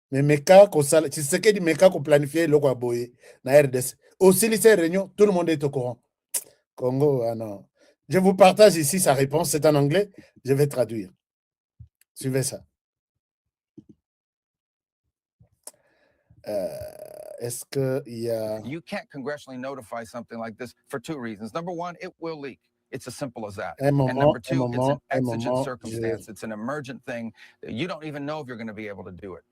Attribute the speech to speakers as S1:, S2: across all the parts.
S1: Mais Meka, tu sais que Meka qu'on planifie le Boye, na RDC. Aussi, les réunions, tout le monde est au courant. Congo, ah non. Je vous partage ici sa réponse, c'est en anglais, je vais traduire. Suivez ça. Est-ce qu'il y a...
S2: You can't congressionally notify something like this for two reasons. Number one, it will leak. It's as simple as that. And number two, it's an exigent circumstance. It's an emergent thing. You don't even know if you're going to be able to do it.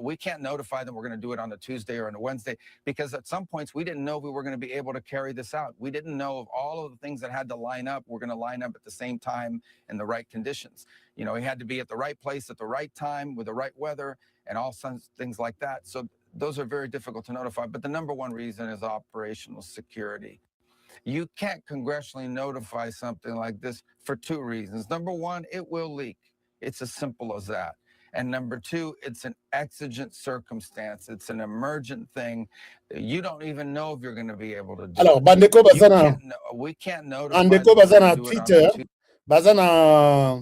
S2: We can't notify them we're going to do it on a Tuesday or on a Wednesday, because at some points we didn't know we were going to be able to carry this out. We didn't know if all of the things that had to line up were going to line up at the same time in the right conditions. You know, we had to be at the right place at the right time with the right weather and all things like that. So those are very difficult to notify. But the number one reason is operational security. You can't congressionally notify something like this for two reasons. Number one, it will leak. It's as simple as that. And number two, it's an exigent circumstance. It's an emergent thing. You don't even know if you're going to be able to do
S1: Alors,
S2: it.
S1: Bandeko Bazana,
S2: We can't notify
S1: Bandeko Bazana
S2: them
S1: Twitter, Bazana,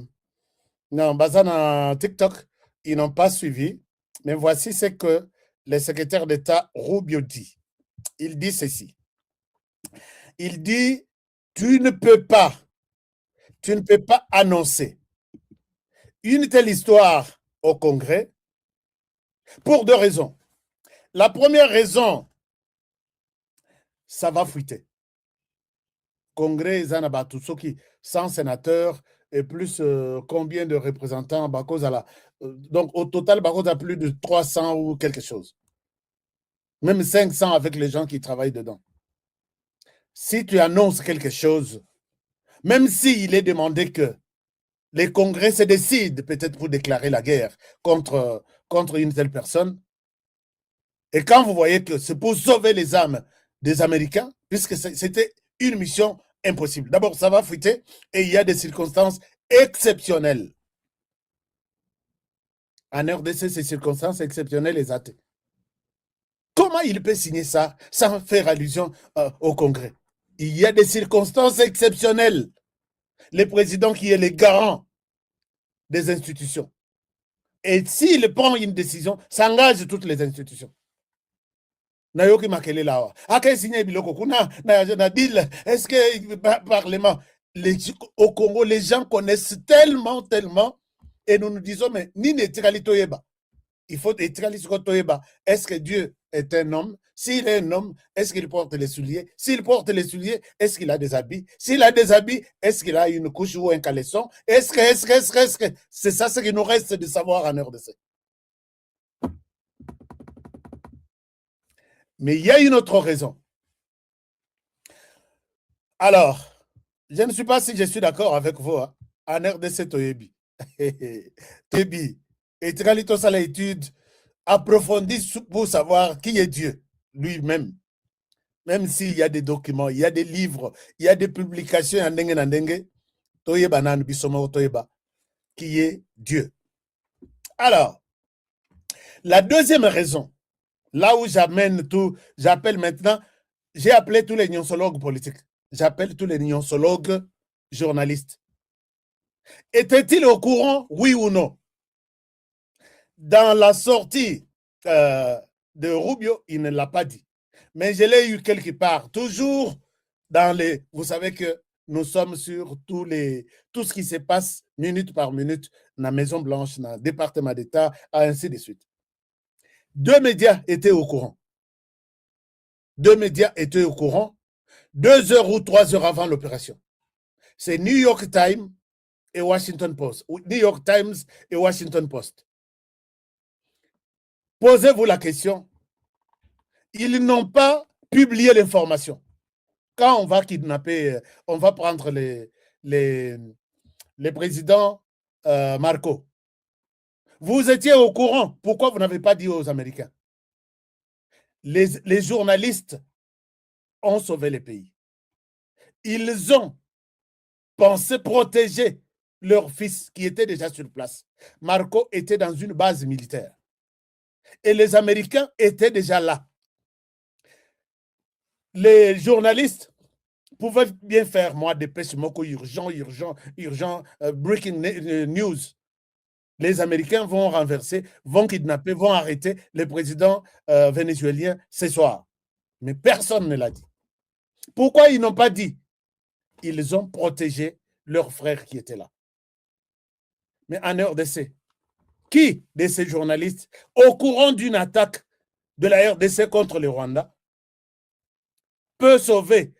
S1: non, Bazana TikTok, ils n'ont pas suivi. Mais voici ce que le secrétaire d'État Rubio dit. Il dit ceci. Il dit, tu ne peux pas annoncer une telle histoire au Congrès pour deux raisons. La première raison, ça va fuiter. Congrès, tous ceux qui 100 sénateurs et plus combien de représentants, donc au total, Bakos a plus de 300 ou quelque chose. Même 500 avec les gens qui travaillent dedans. Si tu annonces quelque chose, même s'il est demandé que les congrès se décident peut-être pour déclarer la guerre contre une telle personne, et quand vous voyez que c'est pour sauver les âmes des Américains, puisque c'était une mission impossible. D'abord, ça va fuiter et il y a des circonstances exceptionnelles. En RDC, ces circonstances exceptionnelles les athées. Comment il peut signer ça sans faire allusion au Congrès? Il y a des circonstances exceptionnelles. Le président qui est le garant des institutions. Et s'il prend une décision, ça engage toutes les institutions. Nayoki Makele là. Est-ce que Parlement, au Congo, les gens connaissent tellement, et nous nous disons, mais ni Netikali Toyeba. Il faut Netikali Toyeba. Est-ce que Dieu est un homme? S'il est un homme, est-ce qu'il porte les souliers? S'il porte les souliers, est-ce qu'il a des habits? S'il a des habits, est-ce qu'il a une couche ou un caleçon? Est-ce que c'est ça ce qu'il nous reste de savoir en RDC? Mais il y a une autre raison. Alors, je ne sais pas si je suis d'accord avec vous. Hein. En RDC, Toyebi. Toyebi. Et Tralito ça l'étude approfondie pour savoir qui est Dieu lui-même. Même s'il y a des documents, il y a des livres, il y a des publications en dengue, Toyeba nan bisomo Toyeba, qui est Dieu. Alors, la deuxième raison, là où j'amène tout, j'appelle maintenant, j'ai appelé tous les nionsologues politiques, j'appelle tous les nionsologues journalistes. Étaient-ils au courant, oui ou non? Dans la sortie de Rubio, il ne l'a pas dit. Mais je l'ai eu quelque part, toujours dans les... Vous savez que nous sommes sur tout ce qui se passe minute par minute dans la Maison-Blanche, dans le département d'État, ainsi de suite. Deux médias étaient au courant. 2 heures ou 3 heures avant l'opération. C'est New York Times et Washington Post. New York Times et Washington Post. Posez-vous la question. Ils n'ont pas publié l'information. Quand on va kidnapper, on va prendre les présidents Marco. Vous étiez au courant. Pourquoi vous n'avez pas dit aux Américains? Les journalistes ont sauvé le pays. Ils ont pensé protéger leur fils qui était déjà sur place. Marco était dans une base militaire. Et les Américains étaient déjà là. Les journalistes pouvez bien faire, moi, dépêche moko urgent, breaking news. Les Américains vont renverser, vont kidnapper, vont arrêter le président vénézuélien ce soir. Mais personne ne l'a dit. Pourquoi ils n'ont pas dit? Ils ont protégé leurs frères qui étaient là. Mais en RDC, qui de ces journalistes, au courant d'une attaque de la RDC contre le Rwanda, peut sauver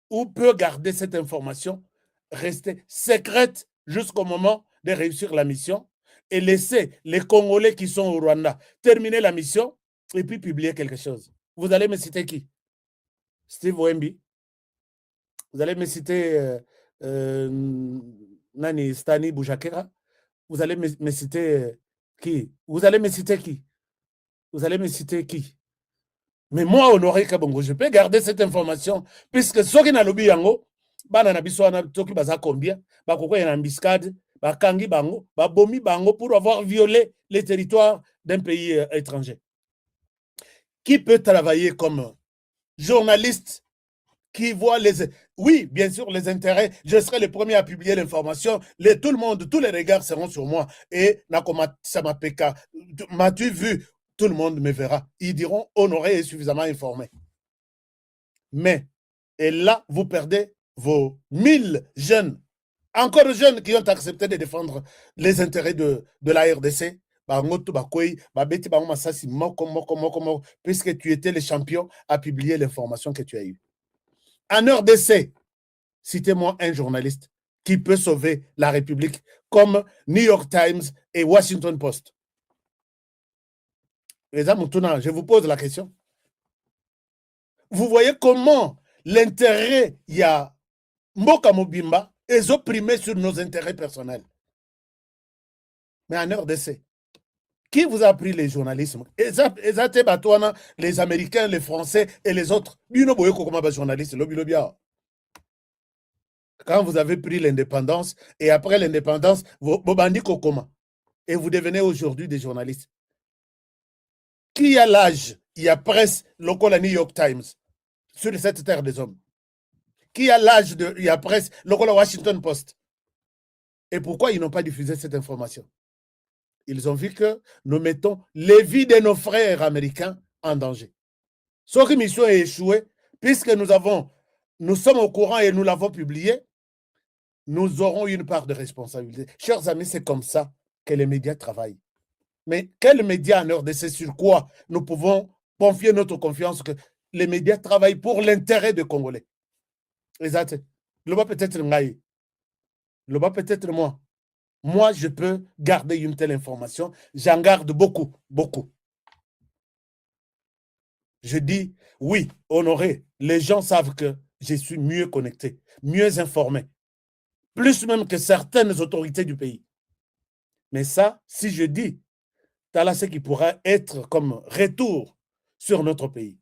S1: ou peut garder cette information, rester secrète jusqu'au moment de réussir la mission et laisser les Congolais qui sont au Rwanda terminer la mission et puis publier quelque chose? Vous allez me citer qui? Steve Wemby. Vous allez me citer Nani Stani Boujakera. Vous allez me citer qui? Vous allez me citer qui? Vous allez me citer qui? Mais moi, Honoré Kabongo, je peux garder cette information, puisque ceux qui n'ont pas yango, banana biswana toki baza combien, bakoko yana embuscade, bakangi bango, babomi bango pour avoir violé les territoires d'un pays étranger. Qui peut travailler comme journaliste qui voit les... Oui, bien sûr, les intérêts. Je serai le premier à publier l'information. Tout le monde, tous les regards seront sur moi. Et Nakoma Samapeka, m'as-tu vu? Tout le monde me verra. Ils diront Honoré est suffisamment informé. Mais, et là, vous perdez vos 1000 jeunes, encore jeunes qui ont accepté de défendre les intérêts de la RDC. Puisque tu étais le champion à publier l'information que tu as eue. En RDC, citez-moi un journaliste qui peut sauver la République comme New York Times et Washington Post. Les amis, je vous pose la question. Vous voyez comment l'intérêt, il y a Mboka Mobimba, est opprimé sur nos intérêts personnels. Mais en RDC, qui vous a appris les journalisme? Les Américains, les Français et les autres. Quand vous avez pris l'indépendance, et après l'indépendance, vous bandit comment? Et vous devenez aujourd'hui des journalistes. Qui a l'âge? Il y a presse locale à New York Times sur cette terre des hommes. Qui a l'âge de... Il y a presse locale à Washington Post. Et pourquoi ils n'ont pas diffusé cette information? Ils ont vu que nous mettons les vies de nos frères américains en danger. Cette mission a échoué, puisque nous sommes au courant et nous l'avons publié, nous aurons une part de responsabilité. Chers amis, c'est comme ça que les médias travaillent. Mais quels médias en RDC, sur quoi nous pouvons confier notre confiance que les médias travaillent pour l'intérêt des Congolais? Exact. Le bas peut-être Ngaï. Le bas peut-être moi. Moi, je peux garder une telle information. J'en garde beaucoup, beaucoup. Je dis, oui, Honoré, les gens savent que je suis mieux connecté, mieux informé. Plus même que certaines autorités du pays. Mais ça, si je dis, là, ce qui pourra être comme retour sur notre pays.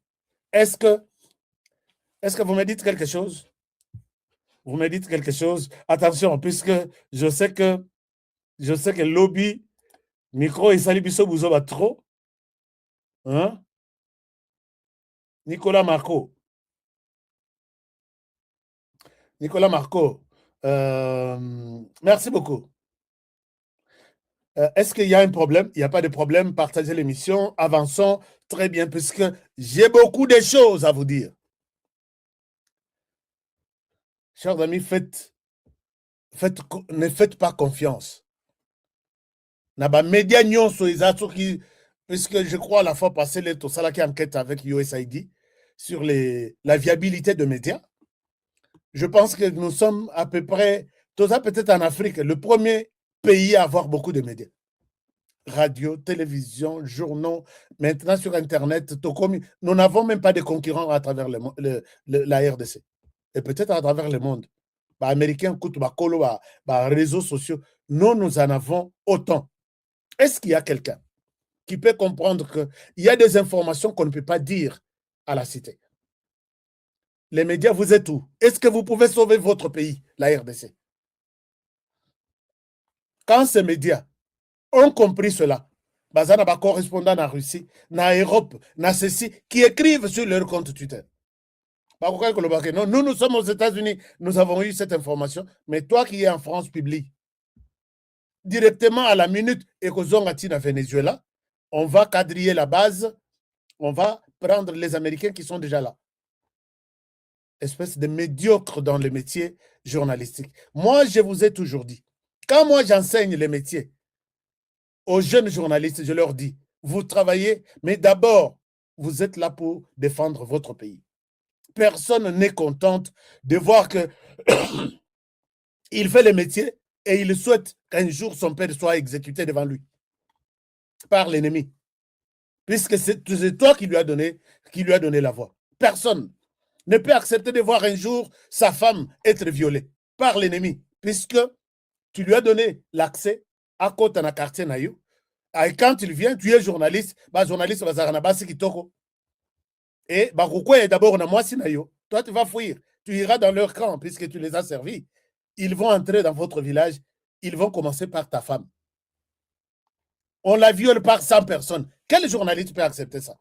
S1: Est-ce que vous me dites quelque chose? Vous me dites quelque chose? Attention, puisque je sais que lobby, micro et salibiso bouzoba trop. Hein? Nicolas Marco. Merci beaucoup. Est-ce qu'il y a un problème? Il n'y a pas de problème. Partagez l'émission. Avançons très bien, puisque j'ai beaucoup de choses à vous dire. Chers amis, ne faites pas confiance. Naba média nyonso puisque je crois la fois passée, les Tosala qui enquête avec USAID sur la viabilité de médias. Je pense que nous sommes à peu près, peut-être en Afrique, le premier pays à avoir beaucoup de médias. Radio, télévision, journaux, maintenant sur Internet, nous n'avons même pas de concurrents à travers la RDC. Et peut-être à travers le monde. Américains, réseaux sociaux, nous en avons autant. Est-ce qu'il y a quelqu'un qui peut comprendre qu'il y a des informations qu'on ne peut pas dire à la cité? Les médias, vous êtes où? Est-ce que vous pouvez sauver votre pays, la RDC? Quand ces médias ont compris cela, bazana ba correspondant en Russie, en Europe, na ceci, qui écrivent sur leur compte Twitter. Non, nous sommes aux États-Unis, nous avons eu cette information, mais toi qui es en France, publie. Directement à la minute, et que à Venezuela, on va quadriller la base, on va prendre les Américains qui sont déjà là. Espèce de médiocre dans le métier journalistique. Moi, je vous ai toujours dit, quand moi j'enseigne les métiers aux jeunes journalistes, je leur dis, vous travaillez, mais d'abord, vous êtes là pour défendre votre pays. Personne n'est contente de voir que il fait le métier et il souhaite qu'un jour son père soit exécuté devant lui par l'ennemi. Puisque c'est toi qui lui a donné la voix. Personne ne peut accepter de voir un jour sa femme être violée par l'ennemi, puisque tu lui as donné l'accès à côté dans quartier naïo. Et quand il vient, tu es journaliste, journaliste et d'abord na moi naïo. Toi tu vas fuir, tu iras dans leur camp puisque tu les as servis. Ils vont entrer dans votre village, ils vont commencer par ta femme. On la viole par 100 personnes. Quel journaliste peut accepter ça?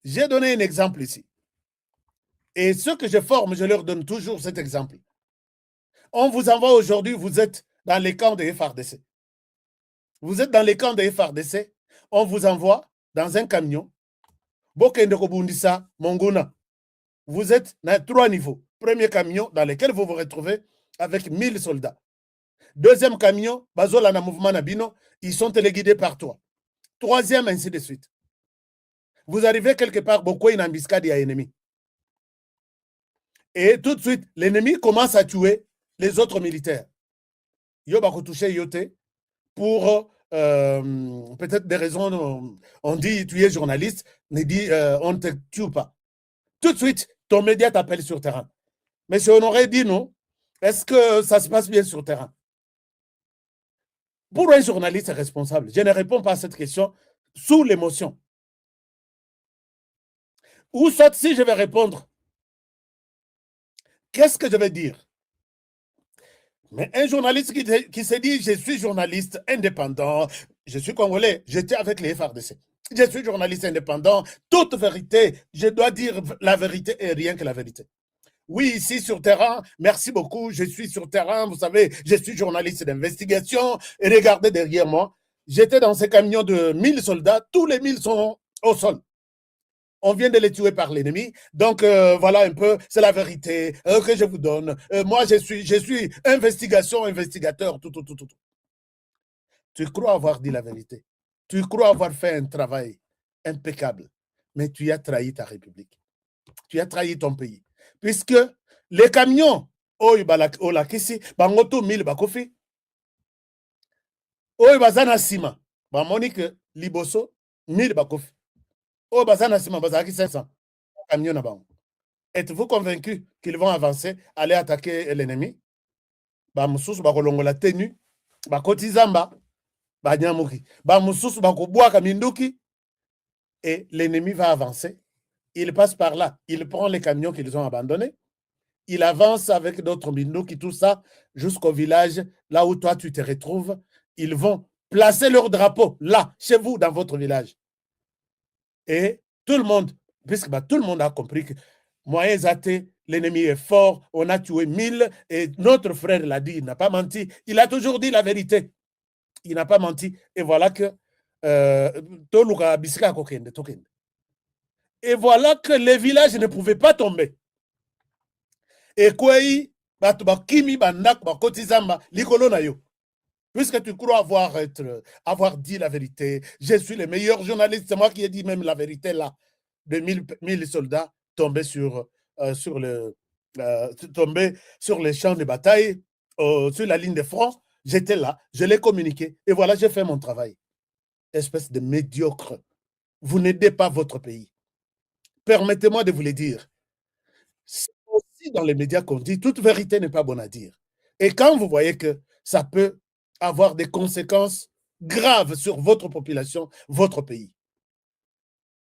S1: J'ai donné un exemple ici. Et ceux que je forme, je leur donne toujours cet exemple. On vous envoie aujourd'hui, vous êtes dans les camps de FARDC. Vous êtes dans les camps de FARDC, on vous envoie dans un camion. Bokende Kobundisa, Mongona. Vous êtes dans 3 niveaux. Premier camion dans lequel vous vous retrouvez avec 1000 soldats. Deuxième camion, Bazola na mouvement Nabino, ils sont téléguidés par toi. Troisième, ainsi de suite. Vous arrivez quelque part, beaucoup une embuscade à l'ennemi. Et tout de suite, l'ennemi commence à tuer les autres militaires. Yo va toucher Yote pour peut-être des raisons, on dit tu es journaliste, on dit on ne te tue pas. Tout de suite, ton média t'appelle sur terrain. Mais si on aurait dit non, est-ce que ça se passe bien sur terrain? Pour un journaliste responsable, je ne réponds pas à cette question sous l'émotion. Ou soit si je vais répondre, qu'est-ce que je vais dire? Mais un journaliste qui se dit, je suis journaliste indépendant, je suis congolais, j'étais avec les FARDC. Je suis journaliste indépendant, toute vérité, je dois dire la vérité et rien que la vérité. Oui, ici sur terrain, merci beaucoup, je suis sur terrain, vous savez, je suis journaliste d'investigation, et regardez derrière moi, j'étais dans ces camions de 1000 soldats, tous les 1000 sont au sol. On vient de les tuer par l'ennemi. Donc, voilà un peu, c'est la vérité que je vous donne. Moi, je suis investigateur, tout. Tu crois avoir dit la vérité. Tu crois avoir fait un travail impeccable. Mais tu as trahi ta République. Tu as trahi ton pays. Puisque les camions, Olakisi, Bangoto 1000 Bakofi, Bazana Sima, Monique Liboso, 1000 Bakofi. Oh, Bazana Sima, Bazaki 500. Êtes-vous convaincu qu'ils vont avancer, aller attaquer l'ennemi? Bamususu bakolongola tenue, bakotizamba, banyamuki. Bamususu bakobwaka minduki, et l'ennemi va avancer. Il passe par là, il prend les camions qu'ils ont abandonnés, il avance avec d'autres minduki, tout ça, jusqu'au village, là où toi tu te retrouves. Ils vont placer leur drapeau, là, chez vous, dans votre village. Et tout le monde, puisque tout le monde a compris que moyens athées, l'ennemi est fort, on a tué 1000, et notre frère l'a dit, il n'a pas menti, il a toujours dit la vérité. Il n'a pas menti, et voilà que et voilà que les villages ne pouvaient pas tomber. Et quoi, puisque tu crois avoir dit la vérité, je suis le meilleur journaliste, c'est moi qui ai dit même la vérité là, de 1000 soldats tombés sur les champs de bataille, sur la ligne de front, j'étais là, je l'ai communiqué, et voilà, j'ai fait mon travail. Espèce de médiocre. Vous n'aidez pas votre pays. Permettez-moi de vous le dire. C'est aussi dans les médias qu'on dit, toute vérité n'est pas bonne à dire. Et quand vous voyez que ça peut avoir des conséquences graves sur votre population, votre pays.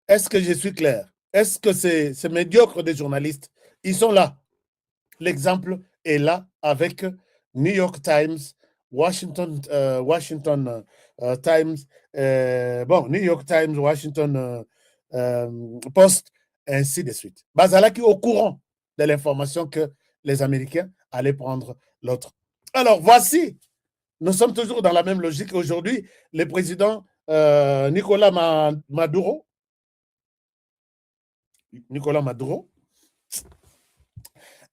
S1: Est-ce que je suis clair? Est-ce que ces médiocres des journalistes, ils sont là? L'exemple est là avec New York Times, Washington Times, New York Times, Washington Post, ainsi de suite. Bazalaki au courant de l'information que les Américains allaient prendre l'autre. Alors, voici, nous sommes toujours dans la même logique. Aujourd'hui, le président Nicolas Maduro,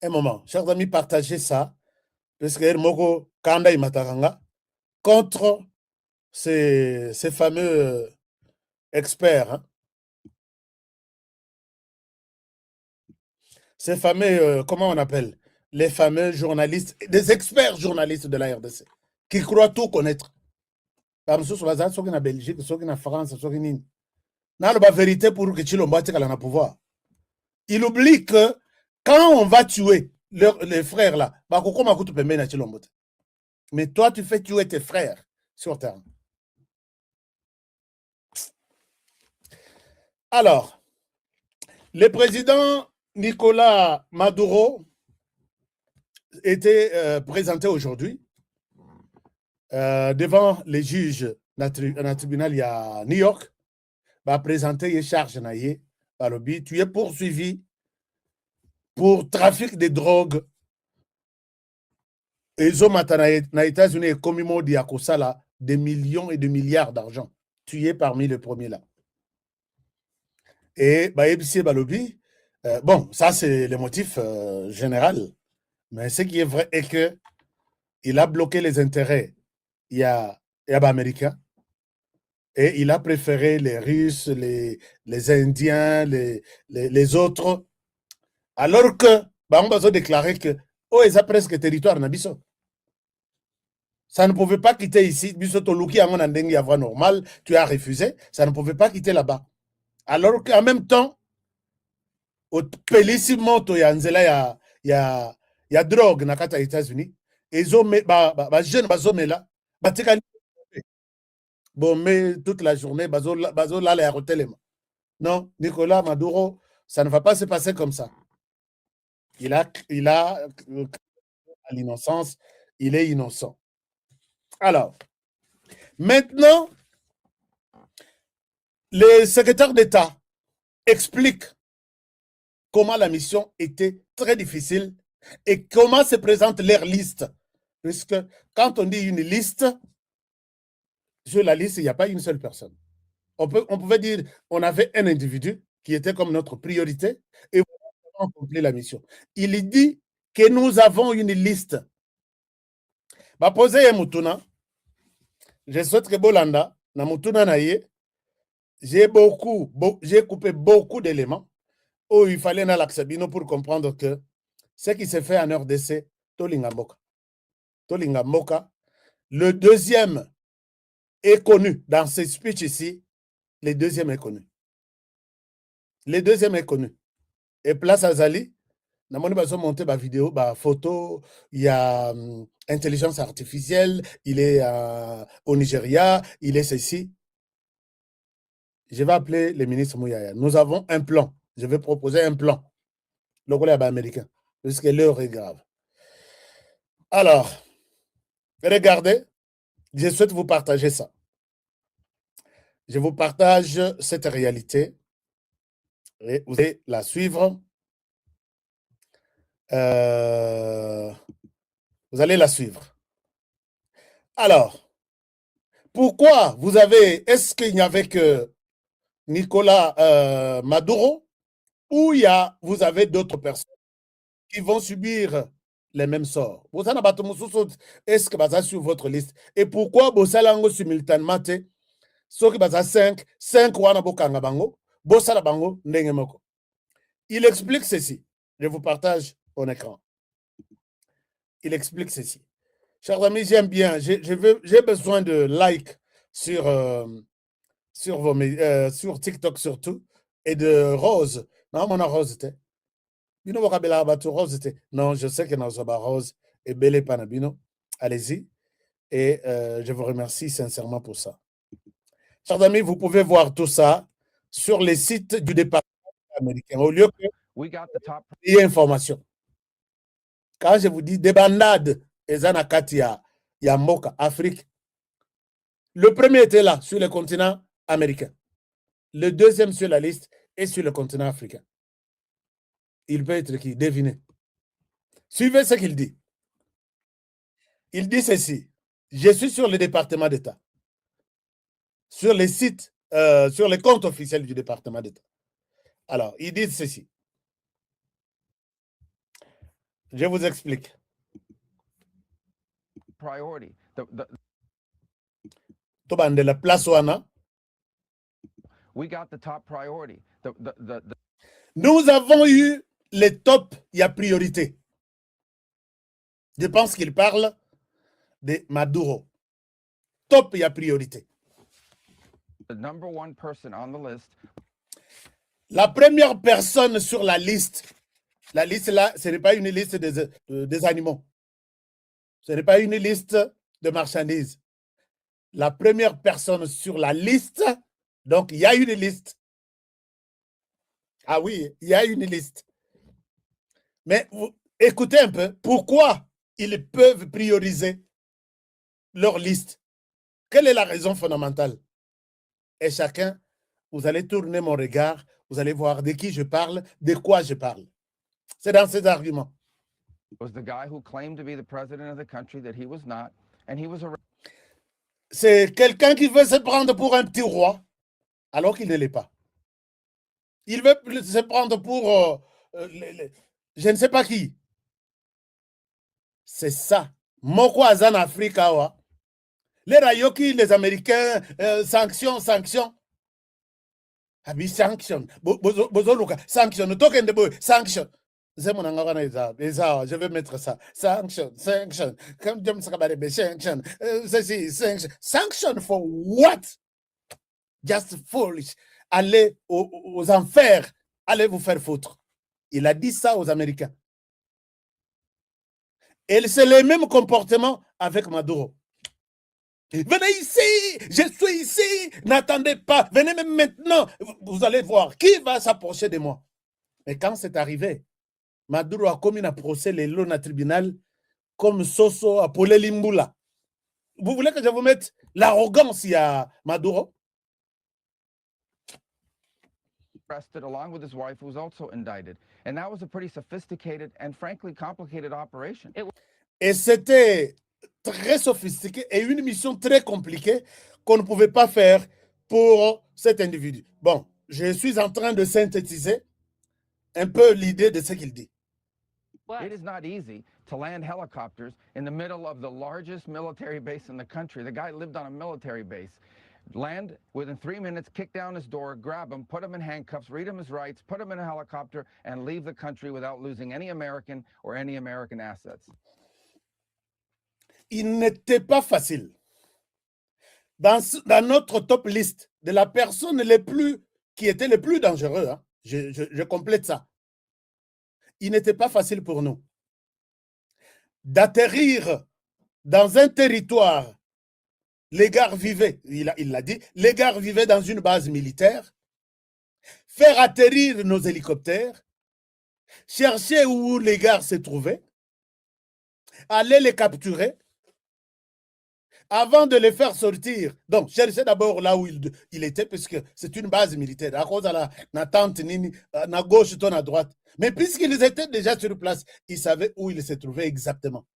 S1: un moment, chers amis, partagez ça, parce que Moko Kanda Imataranga, contre ces fameux experts, hein. Ces fameux, comment on appelle, les fameux journalistes, des experts journalistes de la RDC, qui croient tout connaître. Par exemple, sur la Belgique, sur la France, sur la vérité pour que Chilombo ait le pouvoir. Il oublie que quand on va tuer les frères là, mais toi, tu fais tuer tes frères sur terre. Alors, le président Nicolas Maduro était présenté aujourd'hui devant les juges dans le tribunal à New York, va présenter les charges naïe, tu es poursuivi pour trafic de drogue. Et les hommes aux États-Unis, comme ils dit à Kosala, des millions et des milliards d'argent. Tu es parmi les premiers là. Et Baebisi Balobi, bon, ça c'est le motif général. Mais ce qui est vrai est que il a bloqué les intérêts américains et il a préféré les Russes, les Indiens, les autres, alors que on a déclaré que oh, ils ont presque territoire Nabiso. Ça ne pouvait pas quitter ici. Normal, tu as refusé. Ça ne pouvait pas quitter là-bas. Alors qu'en même temps, au Pélissimo, il y a drogue dans les États-Unis. Et ils ont mis jeunes là. Bon, mais toute la journée, non, Nicolas Maduro, ça ne va pas se passer comme ça. Il a l'innocence, il est innocent. Alors, maintenant, le secrétaire d'État explique comment la mission était très difficile et comment se présente leur liste. Puisque quand on dit une liste, sur la liste, il n'y a pas une seule personne. On pouvait dire on avait un individu qui était comme notre priorité et on a accompli la mission. Il dit que nous avons une liste. Poser Mutuna, je souhaite que Bolanda, na Mutuna naye, j'ai coupé beaucoup d'éléments où il fallait dans l'Axabino pour comprendre que ce qui s'est fait en RDC, Tolingamboka. Tolingamboka, le deuxième est connu dans ce speech ici. Le deuxième est connu. Le deuxième est connu. Et Place Azali, nous avons monté ma vidéo, ma photo, il y a intelligence artificielle, il est au Nigeria, il est ceci. Je vais appeler le ministre Mouyaya. Nous avons un plan. Je vais proposer un plan. Le collègue américain, parce que l'heure est grave. Alors, regardez, je souhaite vous partager ça. Je vous partage cette réalité et vous allez la suivre. Vous allez la suivre. Alors, pourquoi est-ce qu'il n'y avait que Nicolas Maduro ou vous avez d'autres personnes qui vont subir les mêmes sorts? Est-ce que vous avez sur votre liste? Et pourquoi vous allez simultanément ceux qui sont 5 wana bokanga bango, bosala bango ndenge moko. Il explique ceci. Je vous partage mon écran. Il explique ceci. Chers amis, j'aime bien. J'ai besoin de likes sur TikTok surtout et de rose. Non, mon rose était. Non, je sais que notre rose est belle et panabino. Allez-y. Et je vous remercie sincèrement pour ça. Chers amis, vous pouvez voir tout ça sur les sites du département américain. Au lieu que il y ait information. Quand je vous dis des bandades, Yamoka, Afrique, le premier était là, sur le continent américain. Le deuxième sur la liste est sur le continent africain. Il peut être qui? Devinez. Suivez ce qu'il dit. Il dit ceci. Je suis sur le département d'État. Sur les sites, sur les comptes officiels du département d'État. Alors, il dit ceci. Je vous explique.
S2: Priority.
S1: La place wana.
S2: We got the top priority.
S1: Nous avons eu les tops, il y a priorité. Je pense qu'il parle de Maduro. Top, il y a priorité.
S2: The number one person on the list.
S1: La première personne sur la liste là, ce n'est pas une liste des animaux. Ce n'est pas une liste de marchandises. La première personne sur la liste, donc il y a une liste. Ah oui, il y a une liste. Mais écoutez un peu, pourquoi ils peuvent prioriser leur liste? Quelle est la raison fondamentale? Et chacun, vous allez tourner mon regard, vous allez voir de qui je parle, de quoi je parle. C'est dans ces arguments. C'est quelqu'un qui veut se prendre pour un petit roi, alors qu'il ne l'est pas. Il veut se prendre pour je ne sais pas qui. C'est ça. Moko Azan Africa, les Rayoki, les Américains, sanctions. Abi sanction. Bozoluka, sanction. Token de boy, sanction. Je vais mettre ça. Sanction. Comme James Kabarebe, sanction. Sanction for what? Just foolish. Allez aux enfers. Allez vous faire foutre. Il a dit ça aux Américains. Et c'est le même comportement avec Maduro. Venez ici, je suis ici, n'attendez pas, venez même maintenant, vous allez voir qui va s'approcher de moi. Et quand c'est arrivé, Maduro a commis un procès le long tribunal comme Soso à Paulé Limbula. Vous voulez que je vous mette l'arrogance à Maduro?
S2: Arrested along with his wife, who was also indicted. And that was a pretty sophisticated and frankly complicated operation.
S1: Et c'était très sophistiqué et une mission très compliquée qu'on ne pouvait pas faire pour cet individu. Bon, je suis en train de synthétiser un peu l'idée de ce qu'il dit.
S2: It is not easy to land helicopters in the middle of the largest military base in the country. The guy lived on a military base. Land within 3 minutes, kick down his door, grab him, put him in handcuffs, read him his rights, put him in a helicopter, and leave the country without losing any American or any American assets.
S1: Il n'était pas facile. Dans notre top liste de la personne qui était le plus dangereux, hein, je complète ça. Il n'était pas facile pour nous d'atterrir dans un territoire. Les gars vivaient, il l'a dit, les gars vivaient dans une base militaire, faire atterrir nos hélicoptères, chercher où les gars se trouvaient, aller les capturer, avant de les faire sortir. Donc, cherchez d'abord là où il était, puisque c'est une base militaire. À cause de la tente, à gauche, à droite. Mais puisqu'ils étaient déjà sur place, ils savaient où ils se trouvaient exactement.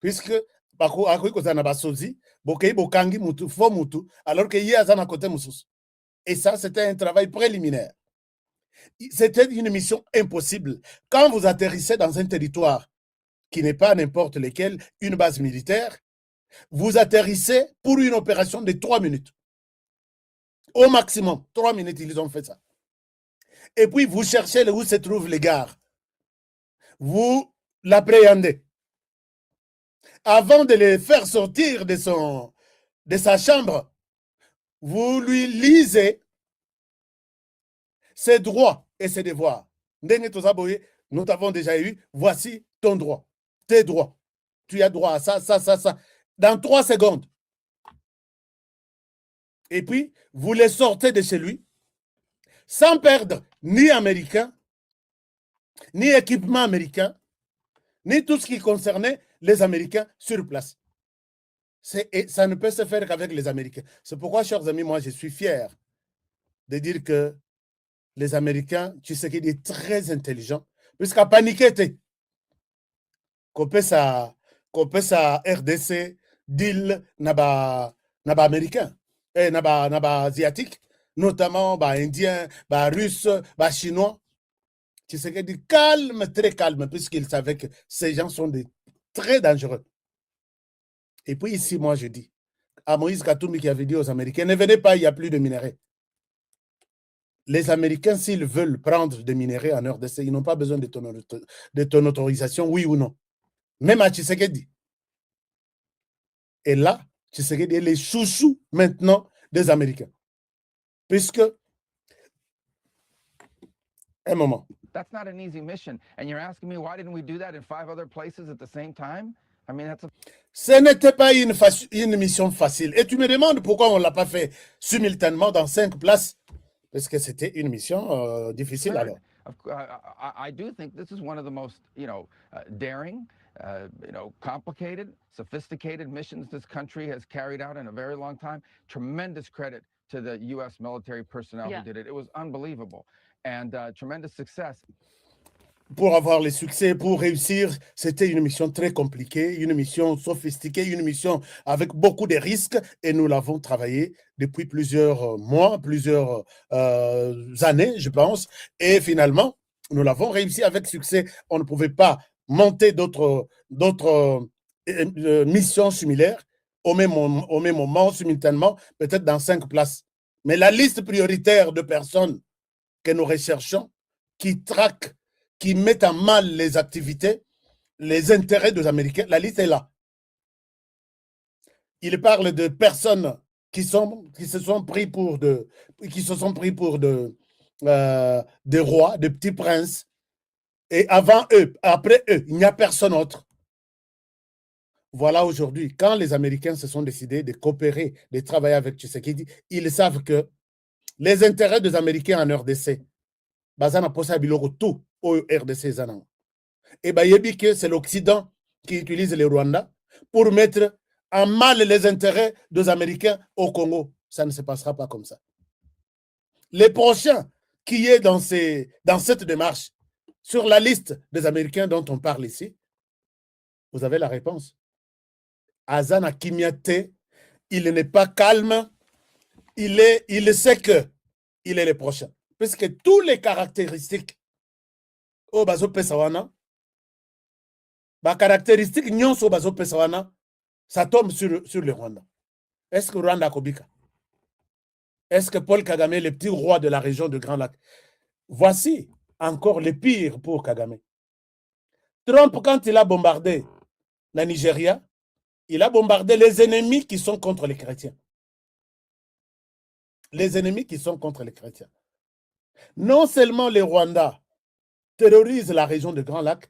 S1: Puisque, alors que et ça, c'était un travail préliminaire. C'était une mission impossible. Quand vous atterrissez dans un territoire qui n'est pas n'importe lequel, une base militaire, vous atterrissez pour une opération de 3 minutes. Au maximum, 3 minutes, ils ont fait ça. Et puis, vous cherchez où se trouvent les gares. Vous l'appréhendez. Avant de les faire sortir de sa chambre, vous lui lisez ses droits et ses devoirs. Nous t'avons déjà eu, voici ton droit, tes droits. Tu as droit à ça, ça. Dans 3 secondes. Et puis, vous les sortez de chez lui sans perdre ni américain, ni équipement américain, ni tout ce qui concernait les Américains sur place. Et ça ne peut se faire qu'avec les Américains. C'est pourquoi, chers amis, moi, je suis fier de dire que les Américains, tu sais qu'il est très intelligent, puisqu'à paniquer, qu'on peut ça RDC, deal, naba américain, naba asiatique, notamment indien, russe, chinois. Tu sais qu'il est calme, très calme, puisqu'il savait que ces gens sont très dangereux. Et puis ici, moi, je dis, à Moïse Katumbi qui avait dit aux Américains, ne venez pas, il n'y a plus de minerais. Les Américains, s'ils veulent prendre des minerais en RDC, ils n'ont pas besoin de ton autorisation, oui ou non. Même à Tshisekedi. Et là, Tshisekedi est les chouchous maintenant des Américains. Puisque, un moment.
S2: That's not an easy mission. And you're asking me why didn't we do that in 5 other places at the same time? I mean, that's
S1: Ce n'était pas une mission facile. Et tu me demandes pourquoi on ne l'a pas fait simultanément dans 5 places. Parce que c'était une mission difficile alors.
S2: I do think this is one of the most, daring, complicated, sophisticated missions this country has carried out in a very long time. Tremendous credit to the U.S. military personnel who did it. It was unbelievable. And tremendous success.
S1: Pour avoir les succès, pour réussir, c'était une mission très compliquée, une mission sophistiquée, une mission avec beaucoup de risques et nous l'avons travaillé depuis plusieurs mois, plusieurs années, je pense. Et finalement, nous l'avons réussi avec succès. On ne pouvait pas monter d'autres missions similaires au même moment, simultanément, peut-être dans 5 places. Mais la liste prioritaire de personnes que nous recherchons, qui traquent, qui mettent en mal les activités, les intérêts des Américains, la liste est là. Il parle de personnes qui se sont pris pour des rois, de petits princes, et avant eux, après eux, il n'y a personne autre. Voilà aujourd'hui, quand les Américains se sont décidés de coopérer, de travailler avec Tshisekedi, ils savent que les intérêts des Américains en RDC, bazana posa biloko tout au RDC zana. Et bayebi que c'est l'Occident qui utilise le Rwanda pour mettre en mal les intérêts des Américains au Congo. Ça ne se passera pas comme ça. Les prochains qui est dans cette démarche, sur la liste des Américains dont on parle ici, vous avez la réponse. Azana Kimiate, il n'est pas calme, il sait que il est le prochain. Puisque tous les caractéristiques au bazo pesawana, caractéristiques nyonso bazo pesawana, ça tombe sur le Rwanda. Est-ce que Rwanda Kobika? Est-ce que Paul Kagame, le petit roi de la région de Grand Lac? Voici encore le pire pour Kagame. Trump, quand il a bombardé la Nigeria, il a bombardé les ennemis qui sont contre les chrétiens. Les ennemis qui sont contre les chrétiens. Non seulement les Rwandais terrorisent la région de Grand Lac,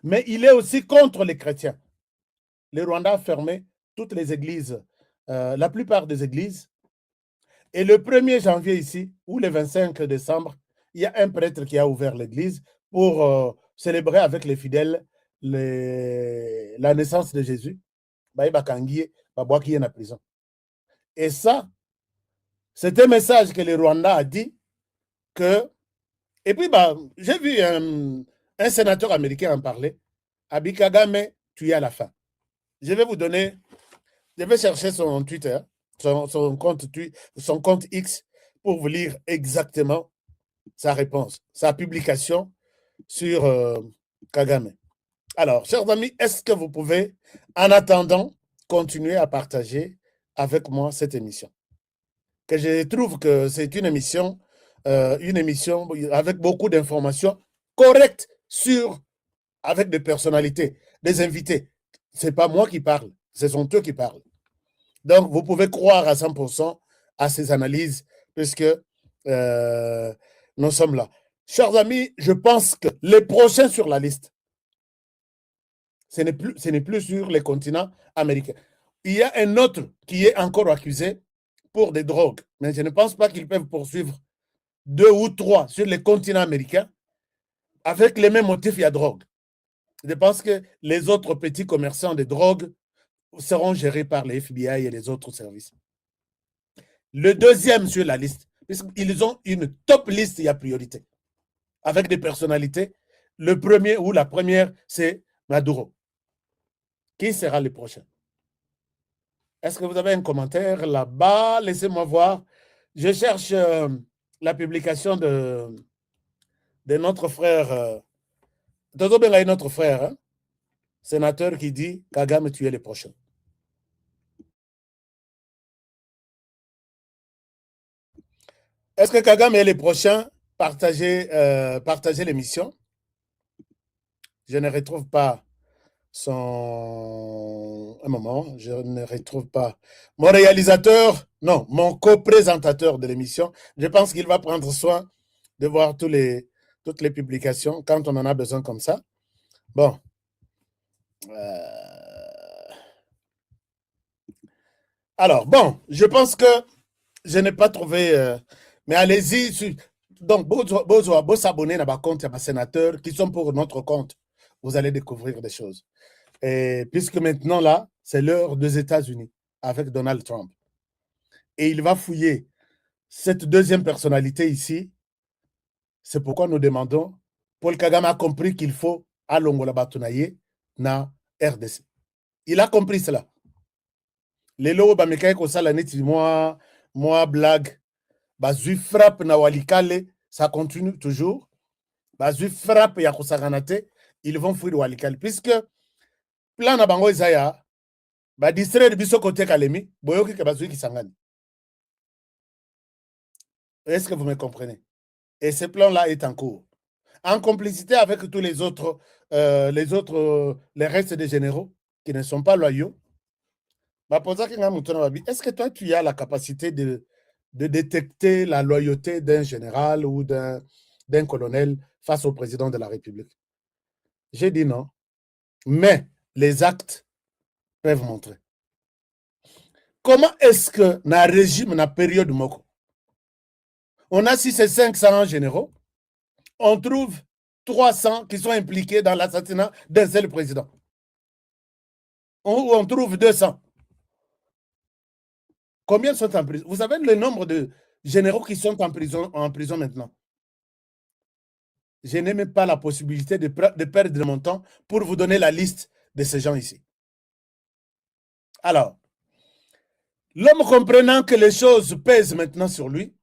S1: mais il est aussi contre les chrétiens. Les Rwandais ont fermé toutes les églises, la plupart des églises. Et le 1er janvier ici, ou le 25 décembre, il y a un prêtre qui a ouvert l'église pour célébrer avec les fidèles la naissance de Jésus. Prison. Et ça, c'est un message que les Rwandais a dit que... Et puis, j'ai vu un sénateur américain en parler. Abi Kagame, tu es à la fin. Je vais vous donner... Je vais chercher son Twitter, son compte X, pour vous lire exactement sa réponse, sa publication sur Kagame. Alors, chers amis, est-ce que vous pouvez, en attendant, continuer à partager avec moi cette émission? Que je trouve que c'est une émission avec beaucoup d'informations correctes avec des personnalités, des invités. Ce n'est pas moi qui parle, ce sont eux qui parlent. Donc, vous pouvez croire à 100% à ces analyses puisque nous sommes là. Chers amis, je pense que les prochains sur la liste, ce n'est plus sur les continents américains. Il y a un autre qui est encore accusé pour des drogues, mais je ne pense pas qu'ils peuvent poursuivre 2 ou 3 sur les continents américains avec les mêmes motifs, il y a drogue. Je pense que les autres petits commerçants de drogue seront gérés par les FBI et les autres services. Le deuxième sur la liste, Ils ont une top liste, il y a priorité. Avec des personnalités. Le premier ou la première, c'est Maduro. Qui sera le prochain? Est-ce que vous avez un commentaire là-bas? Laissez-moi voir. Je cherche la publication de notre frère. Dodo Benga est notre frère, hein? Sénateur qui dit Kagame, tu es le prochain. Est-ce que Kagame est le prochain? Partagez l'émission. Je ne retrouve pas un moment, je ne retrouve pas mon réalisateur, non, mon co-présentateur de l'émission. Je pense qu'il va prendre soin de voir toutes les publications quand on en a besoin comme ça. Bon. Alors, bon, je pense que je n'ai pas trouvé... mais allez-y. Donc, vous s'abonner à ma compte, à ma sénateur, qui sont pour notre compte. Vous allez découvrir des choses. Et puisque maintenant, là, c'est l'heure des États-Unis avec Donald Trump. Et il va fouiller cette deuxième personnalité ici. C'est pourquoi nous demandons, Paul Kagame a compris qu'il faut à Longola Batunaye na RDC. Il a compris cela. Les lots bamekaye ko sala neti moi blague. Bazui frappe na Walikale, ça continue toujours. Bazui frappe ya kosaganate, ils vont fuir Walikale. Puisque plan na bango Isaya, ba distraire biso côté Kalemi, boyoki ke bazui kisangani. Est-ce que vous me comprenez? Et ce plan-là est en cours. En complicité avec tous les autres, les restes des généraux qui ne sont pas loyaux. Est-ce que toi, tu as la capacité de détecter la loyauté d'un général ou d'un colonel face au président de la République? J'ai dit non. Mais les actes peuvent montrer. Comment est-ce que dans le régime, dans la période Moko, on a 500 généraux, on trouve 300 qui sont impliqués dans l'assassinat d'un seul président. On trouve 200. Combien sont en prison? Vous savez le nombre de généraux qui sont en prison maintenant? Je n'ai même pas la possibilité de perdre mon temps pour vous donner la liste de ces gens ici. Alors, l'homme comprenant que les choses pèsent maintenant sur lui,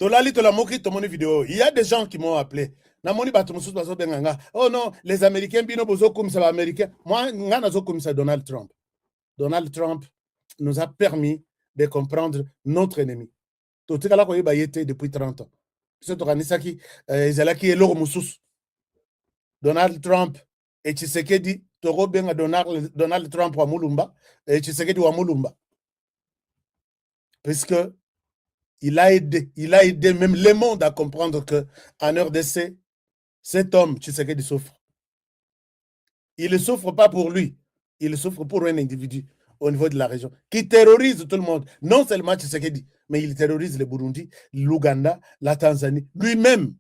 S1: il y a des gens qui m'ont appelé. Oh non, les Américains, moi, Donald Trump. Donald Trump nous a permis de comprendre notre ennemi. Depuis 30 ans. Donald Trump et Tshisekedi, Donald Trump wa Mulumba et Tshisekedi wa Mulumba. Puisque il a aidé même le monde à comprendre qu'en RDC, cet homme, Tshisekedi, souffre. Il ne souffre pas pour lui, il souffre pour un individu au niveau de la région, qui terrorise tout le monde. Non seulement Tshisekedi, mais il terrorise le Burundi, l'Ouganda, la Tanzanie, lui-même.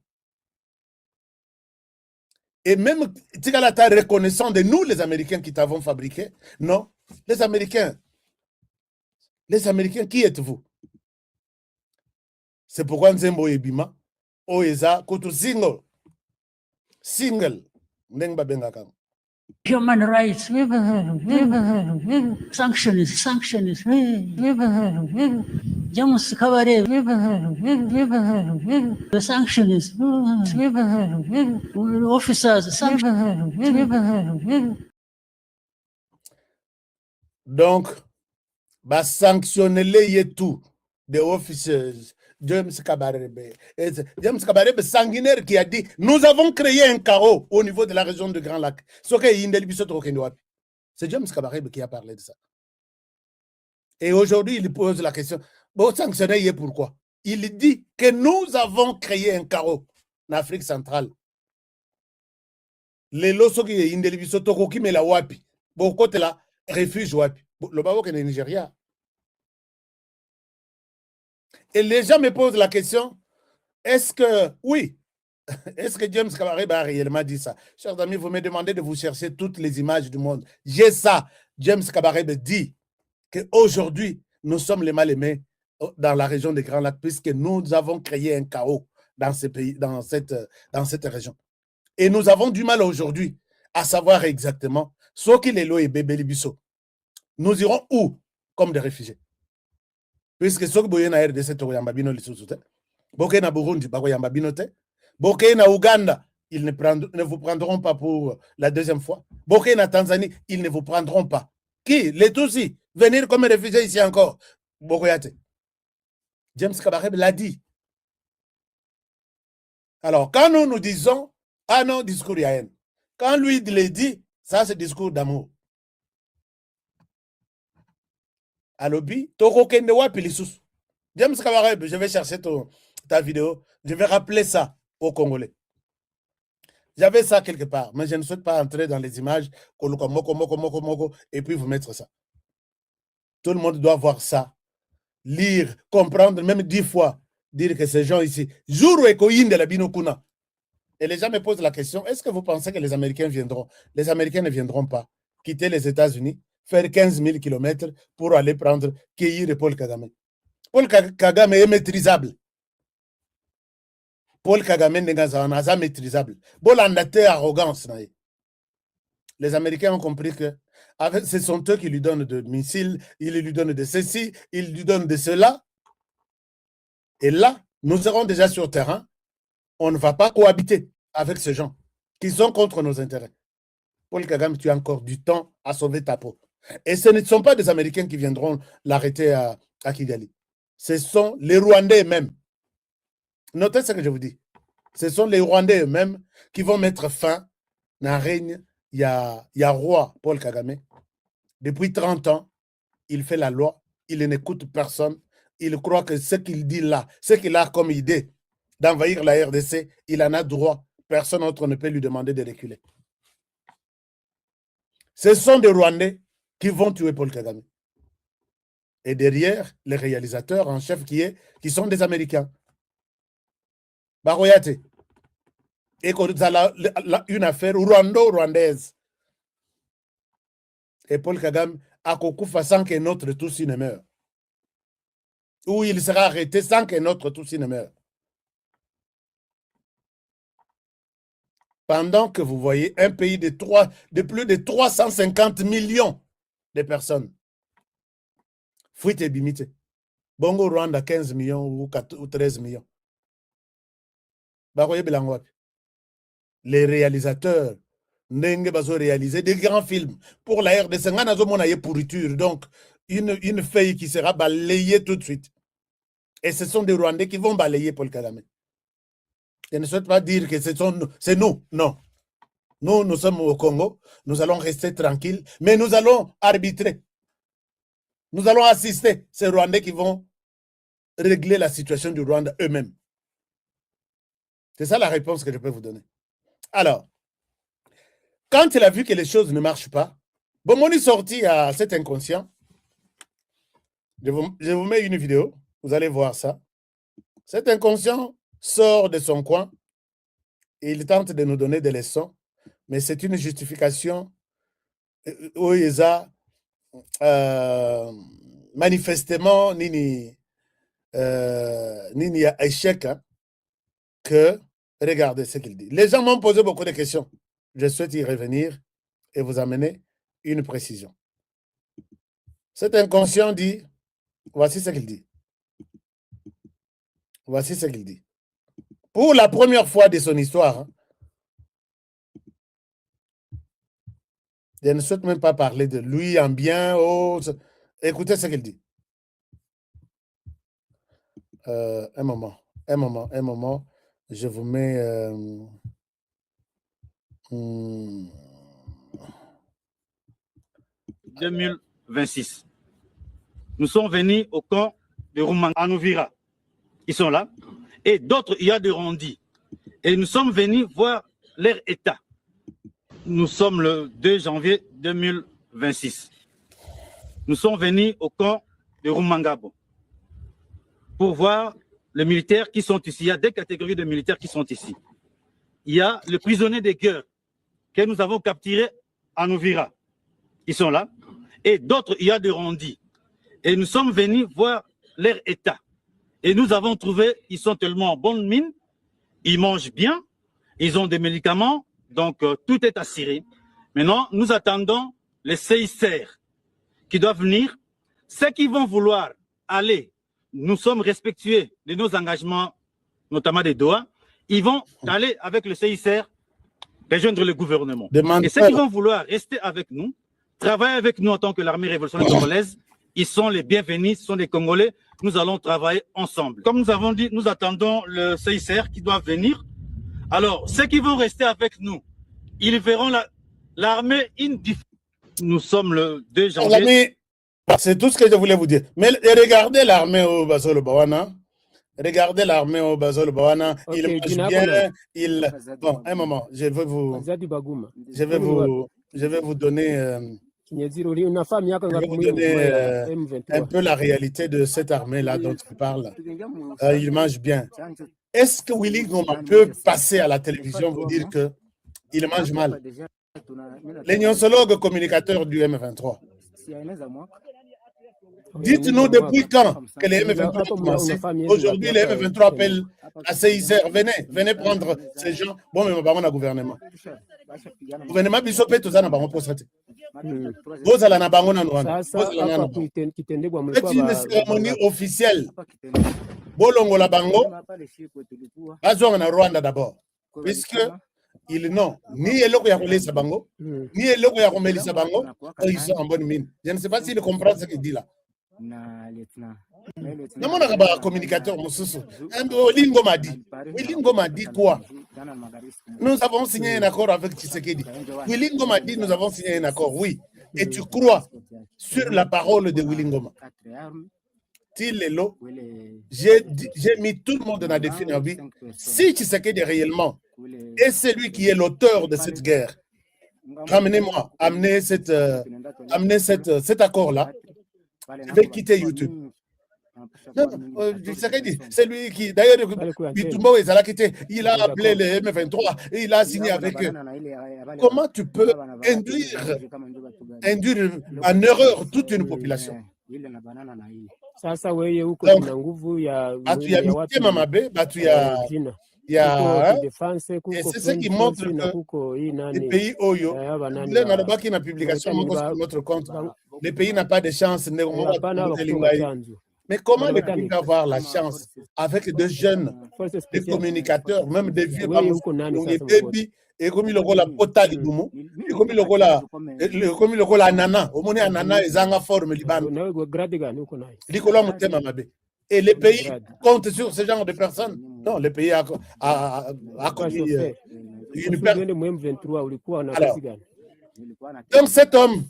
S1: Et même, Tigalata reconnaissant de nous, les Américains qui t'avons fabriqué, non, les Américains, qui êtes-vous? C'est pourquoi Nzembo Ebima, Oeza, Koto single, Ndengba Bengakam.
S3: Human rights, sanctions, James Kabare, the sanctions, officers, sanctions.
S1: Donc, bah sanctionner les tout des officers. James Kabarebe sanguinaire qui a dit nous avons créé un chaos au niveau de la région de Grand Lac. C'est James Kabarebe qui a parlé de ça. Et aujourd'hui, il pose la question, bon, sanctionner pourquoi? Il dit que nous avons créé un chaos en Afrique centrale. Les loso qui est indelibiso toko qui met la wapi. Bon, côté là, refuge wapi. Le babo qui est Nigeria. Et les gens me posent la question, est-ce que, oui, est-ce que James Kabarebe a réellement dit ça? Chers amis, vous me demandez de vous chercher toutes les images du monde. J'ai ça. James Kabarebe dit qu'aujourd'hui, nous sommes les mal-aimés dans la région des Grands Lacs, puisque nous avons créé un chaos dans ce pays, dans cette région. Et nous avons du mal aujourd'hui à savoir exactement ce qu'il est et Bébé Bisso. Nous irons où comme des réfugiés? Puisque ce que na RDC to yamba bino lisusu te. Boke na Burundi bako yamba bino te. Boke na Ouganda, ils ne vous prendront pas pour la deuxième fois. Boke na Tanzanie, ils ne vous prendront pas. Qui? Les Tutsis, venir comme réfugiés ici encore. Bokoyate. James Kabarebe l'a dit. Alors, quand nous disons, ah non, discours y a haine. Quand lui il le dit, ça c'est discours d'amour. Alobi, Toko Kende wapi lisusu. James Kabarebe, je vais chercher ta vidéo. Je vais rappeler ça aux Congolais. J'avais ça quelque part, mais je ne souhaite pas entrer dans les images, et puis vous mettre ça. Tout le monde doit voir ça, lire, comprendre, même 10 fois, dire que ces gens ici, jour et de la binokuna. Et les gens me posent la question, est-ce que vous pensez que les Américains viendront? Les Américains ne viendront pas quitter les États-Unis, faire 15 000 km pour aller prendre Keir Paul Kagame. Paul Kagame est maîtrisable. Paul Kagame n'est maîtrisable. Bolandate arrogance. Les Américains ont compris que ce sont eux qui lui donnent de missiles, ils lui donnent de ceci, ils lui donnent de cela. Et là, nous serons déjà sur terrain. On ne va pas cohabiter avec ces gens qui sont contre nos intérêts. Paul Kagame, tu as encore du temps à sauver ta peau. Et ce ne sont pas des Américains qui viendront l'arrêter à Kigali. Ce sont les Rwandais eux-mêmes. Notez ce que je vous dis. Ce sont les Rwandais eux-mêmes qui vont mettre fin à un règne. Il y a roi Paul Kagame. Depuis 30 ans, il fait la loi. Il n'écoute personne. Il croit que ce qu'il dit là, ce qu'il a comme idée d'envahir la RDC, il en a droit. Personne d'autre ne peut lui demander de reculer. Ce sont des Rwandais qui vont tuer Paul Kagame. Et derrière, les réalisateurs en chef qui sont des Américains. Baroyate. Et qu'on a une affaire rwando-rwandaise. Et Paul Kagame a Kokufa sans que notre Tutsi ne meure. Ou il sera arrêté sans que notre Tutsi ne meure. Pendant que vous voyez un pays de plus de 350 millions de personnes. Fuite et bimite. Bongo Rwanda 15 millions ou 13 millions. Les réalisateurs n'ont pas réalisé des grands films pour la RDC. On a une pourriture, donc une feuille qui sera balayée tout de suite. Et ce sont des Rwandais qui vont balayer Paul Kagame. Je ne souhaite pas dire que c'est nous. Non. Nous sommes au Congo. Nous allons rester tranquilles, mais nous allons arbitrer. Nous allons assister ces Rwandais qui vont régler la situation du Rwanda eux-mêmes. C'est ça la réponse que je peux vous donner. Alors, quand il a vu que les choses ne marchent pas, Bomoni sorti à cet inconscient. Je vous mets une vidéo. Vous allez voir ça. Cet inconscient sort de son coin et il tente de nous donner des leçons, mais c'est une justification où il a manifestement nini échec que regardez ce qu'il dit. Les gens m'ont posé beaucoup de questions. Je souhaite y revenir et vous amener une précision. Cet inconscient dit, voici ce qu'il dit. Voici ce qu'il dit. Pour la première fois de son histoire, je ne souhaite même pas parler de lui en bien. Écoutez ce qu'il dit. Un moment. Je vous mets...
S4: 2026. Nous sommes venus au camp de Rumanga à Nouvira. Ils sont là. Et d'autres, il y a de Rondi. Et nous sommes venus voir leur état. Nous sommes le 2 janvier 2026. Nous sommes venus au camp de Rumangabo pour voir les militaires qui sont ici. Il y a deux catégories de militaires qui sont ici. Il y a les prisonniers de guerre que nous avons capturés à Nouvira. Ils sont là. Et d'autres, il y a de Rondi. Et nous sommes venus voir leur état. Et nous avons trouvé, ils sont tellement en bonne mine, ils mangent bien, ils ont des médicaments, donc tout est assuré. Maintenant, nous attendons les CICR qui doivent venir. Ceux qui vont vouloir aller, nous sommes respectueux de nos engagements, notamment des Doha, ils vont aller avec le CICR rejoindre le gouvernement. Et ceux qui vont vouloir rester avec nous, travailler avec nous en tant que l'armée révolutionnaire congolaise, ils sont les bienvenus, ce sont des Congolais, nous allons travailler ensemble. Comme nous avons dit, nous attendons le CICR qui doit venir. Alors, ceux qui vont rester avec nous, ils verront l'armée Nous sommes le 2 janvier.
S1: C'est tout ce que je voulais vous dire. Mais regardez l'armée au Basolo Bawana. Regardez l'armée au Basolo Bawana. Il mange bien. Bon, un moment. Je vais vous donner un peu la réalité de cette armée-là dont tu parles. Il mange bien. Est-ce que Willy Ngoma peut passer à la télévision vous dire qu'il mange mal? Les gnoncologues communicateurs du M23. Dites-nous depuis quand que les M23 ont commencé. Aujourd'hui, les M23 appellent à CICR. Venez prendre ces gens. Bon, mais on va au gouvernement. Le gouvernement bisopé tout ça n'a pas reposé. Vous allez c'est une cérémonie officielle. Bolongo la bango. Bazouanga na Rwanda d'abord. Puisque ils n'ont ni eloko ya kolesa bango, ni eloko ya komelisa bango, ils sont en bonne mine. Je ne sais pas s'il comprend ce qu'il dit là. Non, mon communicateur, Willy Ngoma dit quoi? Nous avons signé un accord avec Tshisekedi. Willy Ngoma dit nous avons signé un accord, oui. Et tu crois sur la parole de Willy Ngoma? J'ai mis tout le monde dans la définition. Si Tshisekedi réellement est celui qui est l'auteur de cette guerre, ramenez-moi, amenez cet accord-là. Je vais quitter YouTube. C'est lui qui, d'ailleurs, il a appelé les M23 et il a signé avec eux. Comment tu peux induire en erreur toute une population? Et c'est ce qui montre que les pays Oyo, qui n'a publication notre compte, les pays n'ont pas de chance. Mais comment les pays peuvent avoir la chance avec des jeunes, des communicateurs, même des vieux, des bébés, et comme il y a la pota libumu, et comme il y a la nana, au moins nana est en forme liban. Et les pays comptent sur ce genre de personnes. Non, le pays a commis une perte. Alors, donc cet homme,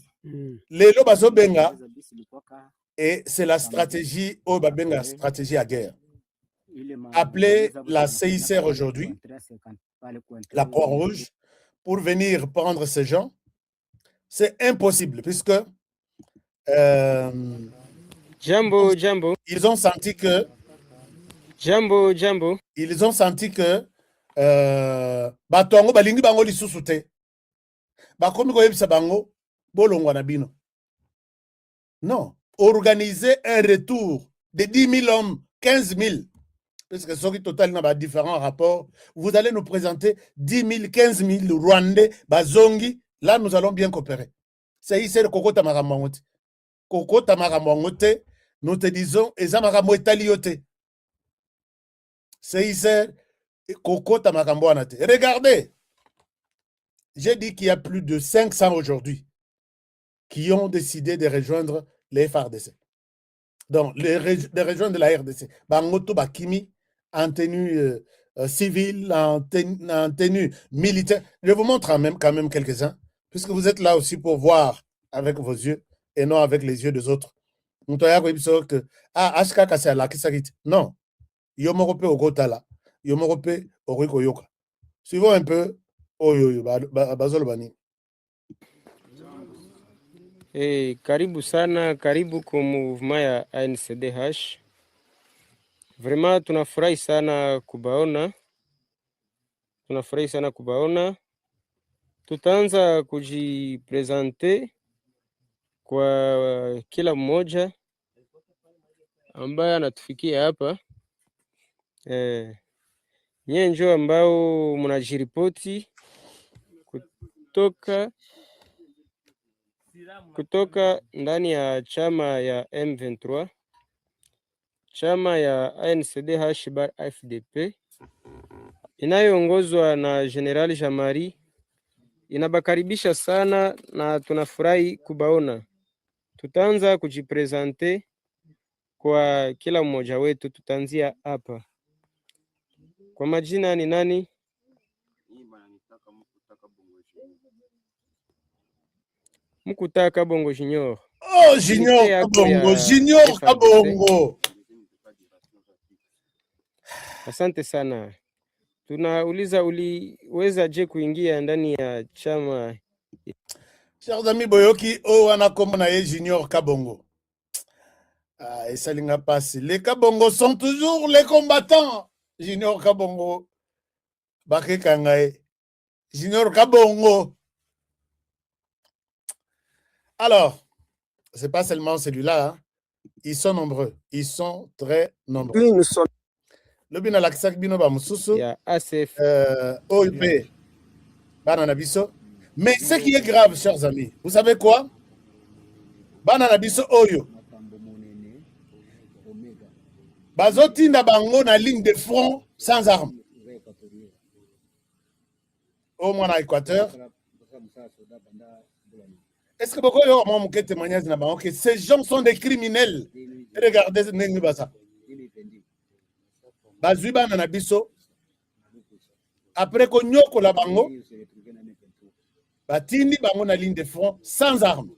S1: Lelo Bazo Benga, et c'est la stratégie, Benga, stratégie à guerre. Appelez la CICR aujourd'hui, la Croix-Rouge, pour venir prendre ces gens. C'est impossible, puisque
S5: Jambo.
S1: ils ont senti que ils ont senti que batongo balingi bango lisusu te. Bakomi koyebisa bango bolongwa na bino. Non, organiser un retour de 10 000 hommes, 15 000, parce que ce qui total n'a pas différents rapports. Vous allez nous présenter 10 000, 15 000 Rwandais, Bazongi. Là, nous allons bien coopérer. C'est ici le Koko Tamaramangote. Koko Tamaramangote, nous te disons, Ezamaramoe Taliote. C'est ici Koko Tamaramangote. Regardez, j'ai dit qu'il y a plus de 500 aujourd'hui qui ont décidé de rejoindre les FARDC. Donc, de rejoindre la RDC. Bangoto Bakimi, en tenue civile, en tenue militaire. Je vous montre quand même quelques-uns, puisque vous êtes là aussi pour voir avec vos yeux et non avec les yeux des autres. Non. Yomorope Ogotala. Yomorope Oriko Yoka. Suivons un peu. Bazolo Bani.
S5: Karibu sana, karibu kwa mouvement ya ANCDH. Vraiment tunafurahi sana kubaona. Tutaanza kujipresente kwa kila mmoja. ambaye anatufikia hapa. Nyie njo ambao mnajiripoti kutoka ndani ya chama ya M23, chama ya ANCD-FDP inayoongozwa na General Jamari. Inabakaribisha sana na tunafurahi kubaona. Tutaanza kujipresente kwa kila mmoja wetu, tutaanzia hapa. Kwa majina ni nani? Mukutaka Bongo Junior.
S1: Oh, Junior Kabongo, Junior Kabongo.
S5: Asante sana. Tunauliza, uliweza je kuingia ndani ya chama?
S1: Chers amis boyoki, wana kombo na ye Junior Kabongo. Et ça n'a pas passé. Les Kabongo sont toujours les combattants. Junior Kabongo. Baké Kangae. Junior Kabongo. Alors, c'est pas seulement celui-là. Hein. Ils sont nombreux. Ils sont très nombreux.
S5: Oui, nous sommes.
S1: Le bina laksak bino ba mususu.
S5: Il y a ACF.
S1: OIP. Banana biso. Mais ce qui est grave, chers amis, vous savez quoi? Banana biso oyo. Bazotinda bango na ligne de front sans armes. Au moins à Équateur. Est-ce que beaucoup de gens témoignage que ces gens sont des criminels? Regardez ça. Bazuba na biso. Après qu'on nyoko la bango, batindi bango na ligne de front sans armes.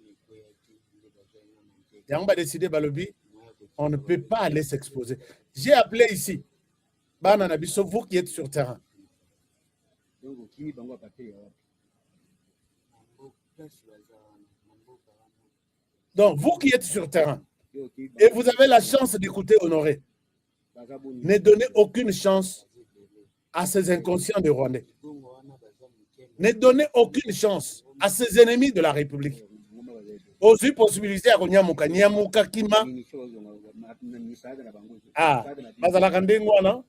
S1: Et on va décider balobi. On ne peut pas aller s'exposer. J'ai appelé ici, Banana Bisso, vous qui êtes sur terrain. Donc, vous qui êtes sur terrain, et vous avez la chance d'écouter Honoré, ne donnez aucune chance à ces inconscients de Rwandais. Ne donnez aucune chance à ces ennemis de la République. Aussi possibilité à Konyamuka, Nyamuka Kima. Ah, Bazala Kandengwana.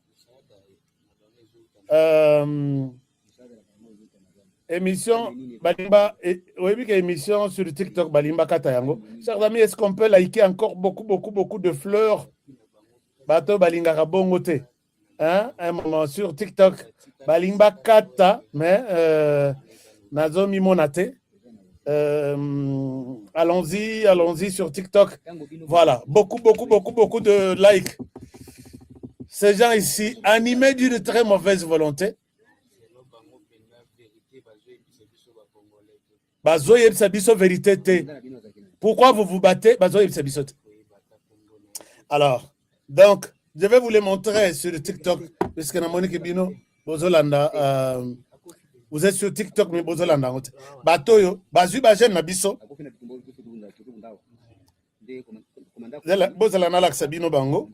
S1: Émission, Balimba, oui, émission sur TikTok, Balimba Katayango. Chers amis, est-ce qu'on peut liker encore beaucoup de fleurs? Bato Balinga Rabongote. Hein? Un moment sur TikTok, Balimba Kata, mais Nazomi Monate. Allons-y sur TikTok. Voilà, beaucoup de likes. Ces gens ici, animés d'une très mauvaise volonté. Vérité. Pourquoi vous vous battez? Alors, donc, je vais vous les montrer sur TikTok, puisque Monique Bino, Bozolanda, vous êtes sur TikTok, mais Bozolanda. Batoyo, Bazu Bajen Nabiso. Bozolanda Laksabino Bango.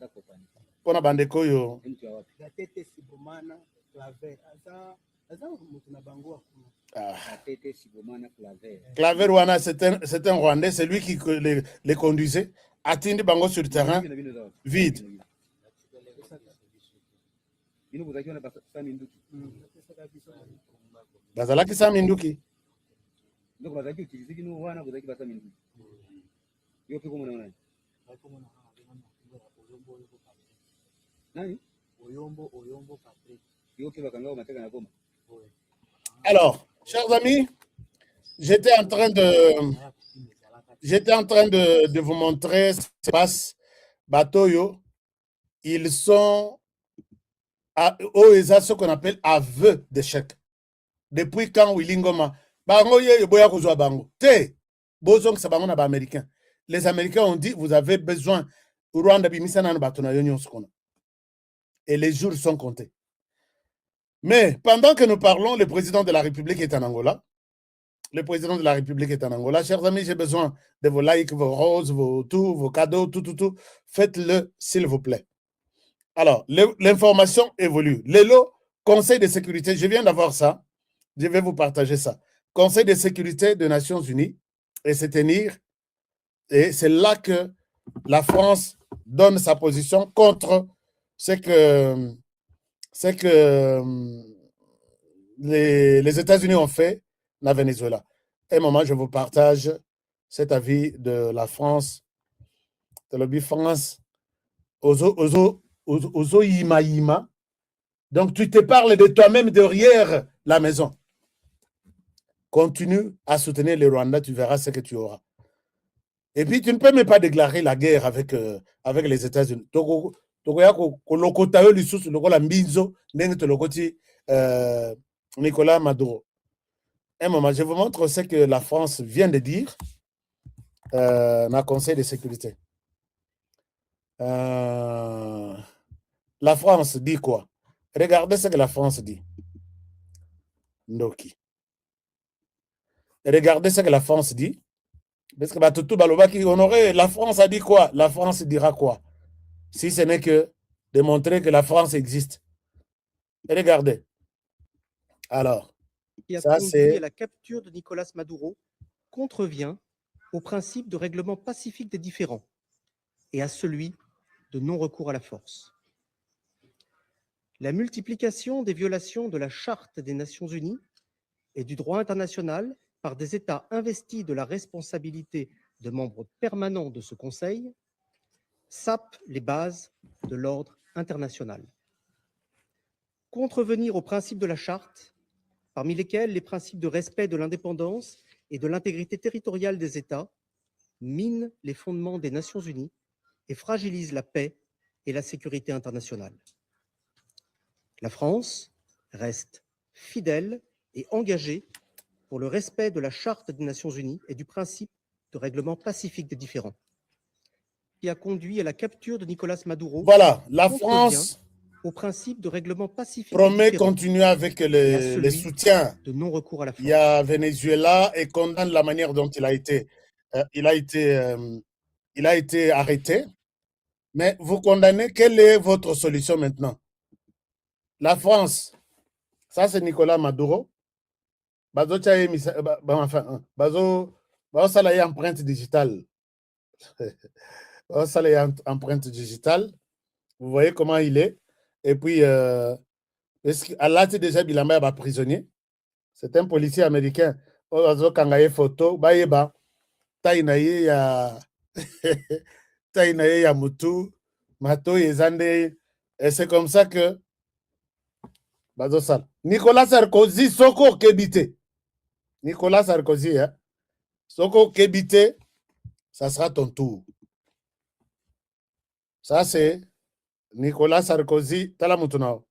S1: Pona Bandekoyo. Claver Wana, c'est un Rwandais, c'est lui qui les conduisait. Atteindre Bango sur le terrain, vide. Bazalaki Saminduki. Alors, chers amis, j'étais en train de vous montrer ce qui se passe. Batoyo, ils sont ce qu'on appelle aveu d'échec. Depuis quand Willingoma, les Américains ont dit, vous avez besoin, et les jours sont comptés. Mais pendant que nous parlons, le président de la République est en Angola. Le président de la République est en Angola. Chers amis, j'ai besoin de vos likes, vos roses, vos cadeaux, tout. Faites-le, s'il vous plaît. Alors, l'information évolue. Lelo, Conseil de sécurité, je viens d'avoir ça. Je vais vous partager ça. Conseil de sécurité des Nations Unies et se tenir. Et c'est là que la France donne sa position contre ce que les États-Unis ont fait dans Venezuela. Et un moment, je vous partage cet avis de la France, de lobby France, Ozo Yima. Donc, tu te parles de toi-même derrière la maison. Continue à soutenir le Rwanda, tu verras ce que tu auras. Et puis, tu ne peux même pas déclarer la guerre avec les États-Unis. Nicolas Maduro. Un moment, je vous montre ce que la France vient de dire dans le Conseil de sécurité. La France dit quoi? Regardez ce que la France dit. Ndoki. Regardez ce que la France dit. Parce que tout Balobaki honoré, la France a dit quoi? La France dira quoi? Si ce n'est que de montrer que la France existe. Et regardez. Alors,
S6: qui a
S1: ça
S6: conduit à la capture de Nicolas Maduro contrevient au principe de règlement pacifique des différends et à celui de non-recours à la force. La multiplication des violations de la Charte des Nations Unies et du droit international par des États investis de la responsabilité de membres permanents de ce Conseil sape les bases de l'ordre international. Contrevenir aux principes de la Charte, parmi lesquels les principes de respect de l'indépendance et de l'intégrité territoriale des États, mine les fondements des Nations Unies et fragilise la paix et la sécurité internationale. La France reste fidèle et engagée pour le respect de la Charte des Nations Unies et du principe de règlement pacifique des différends, qui a conduit à la capture de Nicolas Maduro.
S1: Voilà, la France
S6: au principe de règlement pacifique
S1: promet continuer avec les soutiens.
S6: De non-recours à la force.
S1: Il y a Venezuela et condamne la manière dont il a été arrêté. Mais vous condamnez, quelle est votre solution maintenant? La France, ça c'est Nicolas Maduro. Ça là, empreinte digitale. Ça là, empreinte digitale. Vous voyez comment il est. Et puis, à là, déjà, il a prisonnier. C'est un policier américain. Quand il a photo, tainaye ya tainaye ya mutu, mato yezande. Et c'est comme ça que Nicolas Sarkozy, Soko Kebite. Nicolas Sarkozy, hein? Soko Kebite, ça sera ton tour. Ça, c'est Nicolas Sarkozy, Talamutunao.